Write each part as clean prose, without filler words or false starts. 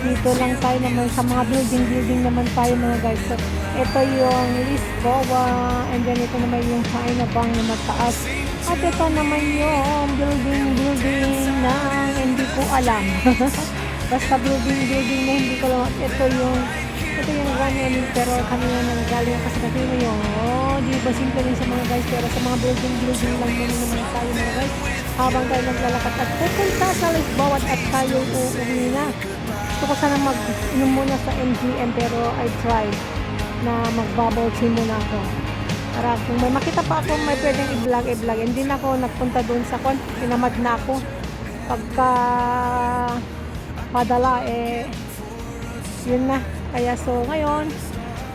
Dito lang tayo naman sa mga building naman tayo mga guys. So, ito yung Lisboa, and then ito naman yung Kainabang na mataas. At ito naman yung building na hindi ko alam. Basta building na hindi ko alam. Ito yung ramen, pero kanina na nagaling kasi kanina yung, di ba simple rin sa mga guys, pero sa mga building lang muna naman tayo mga guys. Habang tayo naglalakad at pupunta sa Lisboa at tayo uuwi na. Gusto ko sana mag-inom muna sa MGM, pero I tried na mag-bubble tea muna ako. Para kung may makita pa ako, may pwedeng i-vlog. Hindi na ako nagpunta doon sa kon. Pinamad na ako. Pagka padala, yun na. Kaya so, ngayon,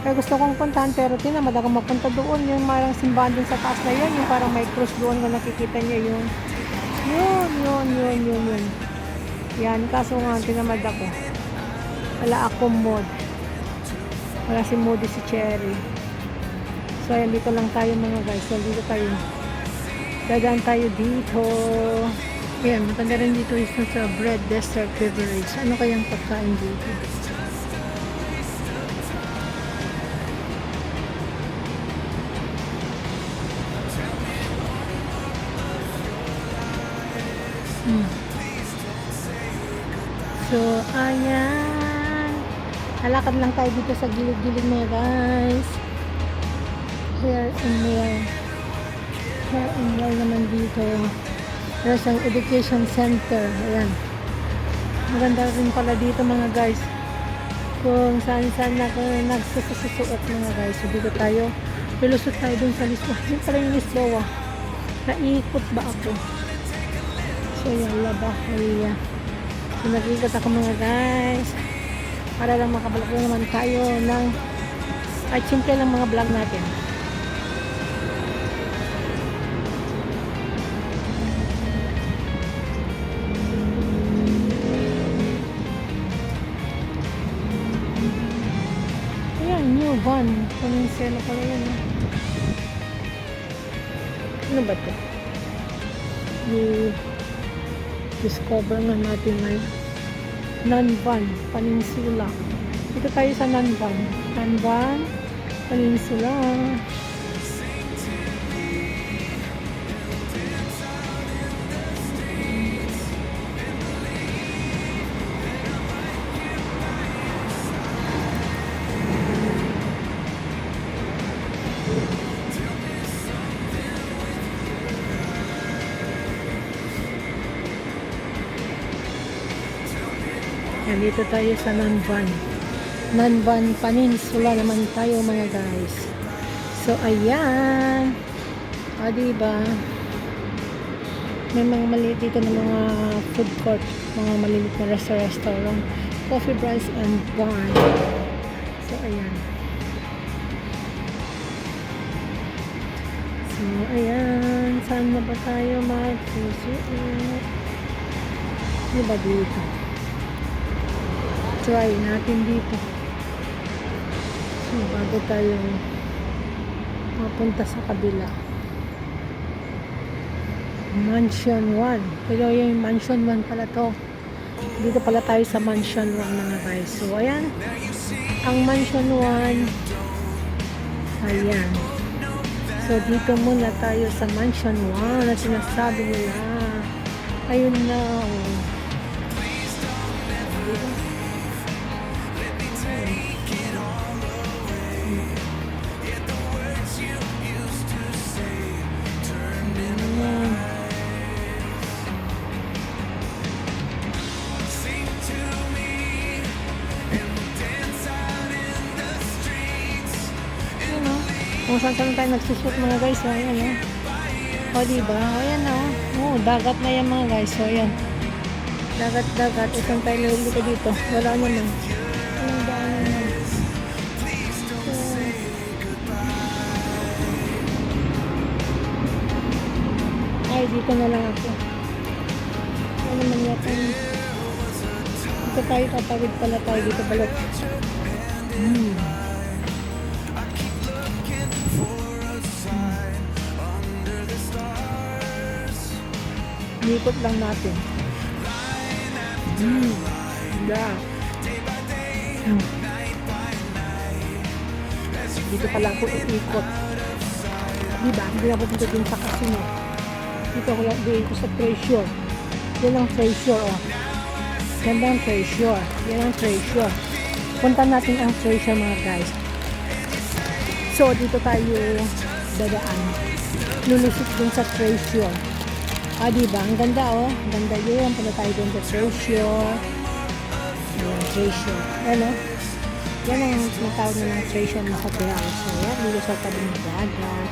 kaya gusto kong puntahan, pero tinamad ako magpunta doon. Yung marang simbahan doon sa taas na yun. Yung parang may cross doon kung nakikita niyo yun. Yun. Yan, kaso nga, tinamad ako. Wala akong mood. Wala si Moody, si Cherry. So, ayan, dito lang tayo mga guys. So, dito tayo. Dadaan tayo dito. Ayan, maganda rin dito isa sa bread dessert beverage. Ano kayang pagkain dito? So, ayan. Halakad lang tayo dito sa gilid-gilid mga guys. Here and there naman dito. There's an education center. Ayan. Maganda rin pala dito mga guys. Kung saan nagsusuot mga guys. So dito tayo. Pilusot tayo dun sa Lisboa. Yung pala yung Lisboa. Naikot ba ako? So yan, Labahaya. So nag-ikot ako mga guys. Para lang makabalak naman tayo ng ay simple lang mga vlog natin. New van. Peninsula pala yan. Ano ba ito? Discover na natin may Nanvan Peninsula. Dito tayo sa Nanvan Peninsula. Yan, dito tayo sa Nanvan Peninsula naman tayo mga guys. So ayan, diba may mga maliit dito na mga food court, mga maliit na restaurant, coffee branch and bar. So ayan, saan na ba tayo magsusuot? Diba dito? Try natin dito. So, bago tayo mapunta sa kabila. Mansion 1. Pero yung Mansion 1 pala to. Dito pala tayo sa Mansion 1 mga guys. So, ayan. Ang Mansion 1. Ayan. So, dito muna tayo sa Mansion 1 na sinasabi nila. Ayun na. Kung saan tayo nagsushoot mga guys. So, ayan diba? Ayan dagat na yan mga guys. So, ayan. Dagat. Isang tayo nalilito dito. Wala naman. Ayan, daan naman. So, ay, dito na lang ako. Ano naman yata. Dito tayo, tatawid pala tayo dito balot. Ikot lang natin. Yeah. Hmm. Dito pa lang ako iikot. Diba? Hindi ako dito din sa casino. Dito ako lang dito sa treasure. Yan ang treasure, oh. Ganda ang treasure. Yan ang treasure. Punta natin ang treasure, mga guys. So, dito tayo dadaan. Lulusot dun sa treasure. Diba? Ang ganda, oh. Ang ganda yun. Punta tayo dun sa treasure. Ayan, treasure. Ano? Yan ang tinatawag na ng treasure ng hotel. So, yan. Lulusot ka dun ng dagat.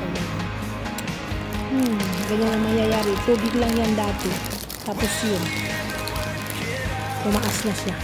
Ganyan ang mangyayari. Tubig lang yan dati. Tapos yun. Tumaas na siya.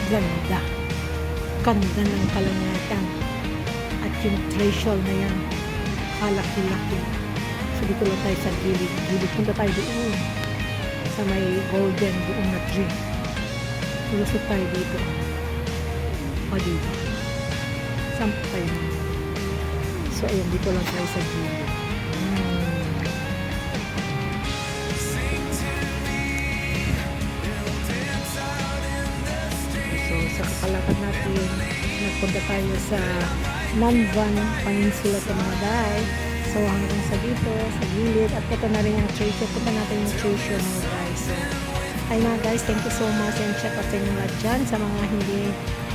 Ganda. Ganda ng kalangatan. At yung treasure na yan, kalaki-laki. So, dito lang tayo sa gilid. Gilid. Punta tayo doon. Sa may golden doon na tree. Tulusot tayo dito. Dito. Saan pa tayo? So, ayan. Dito lang tayo sa gilid. Sa kakalakad natin, nagpunta tayo sa Nanvan Peninsula sa mga guys. So hanggang sa dito, sa gilid, at ito na rin yung treasure. Punta natin yung treasure mga guys. So, ay mga guys, thank you so much and check out sa inyo lahat dyan. Sa mga hindi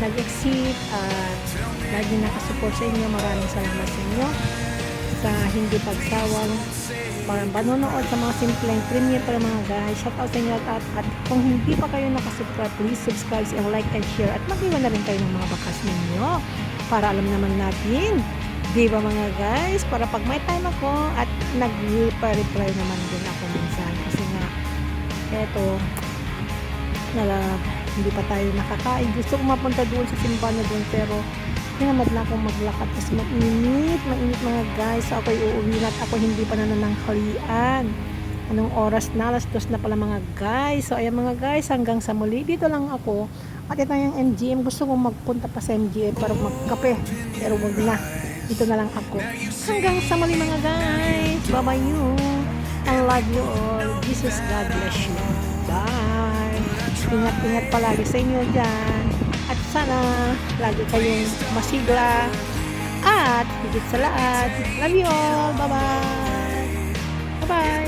nag-exit at lagi nakasupport sa inyo, maraming salamat sa inyo. Sa hindi pagsawang parang panonood sa mga simpleng premiere para mga guys. Shout out sa inyo at kung hindi pa kayo nakasubscribe, please subscribe and like and share at mag-iwan na rin kayo ng mga bakas ninyo para alam naman natin, di ba mga guys, para pag may time ako at nag-reply naman din ako minsan kasi nga eto hindi pa tayo nakakain. Gusto ko mapunta doon sa simbahan na doon pero tinamad na akong maglakad kasi mainit mga guys. So ako'y uuwi na at ako hindi pa nanananghalian. Anong oras na? Alas 2 na pala mga guys. So ayan mga guys, hanggang sa muli. Dito lang ako. At ito yung MGM. Gusto kong magpunta pa sa MGM para magkape. Pero wag na. Dito na lang ako. Hanggang sa muli mga guys. Bye bye you. I love you all. Jesus God bless you. Bye. Ingat-ingat palagi sa inyo dyan. At sana lagi kayong masigla at higit sa lahat. Love you all. Bye-bye. Bye-bye.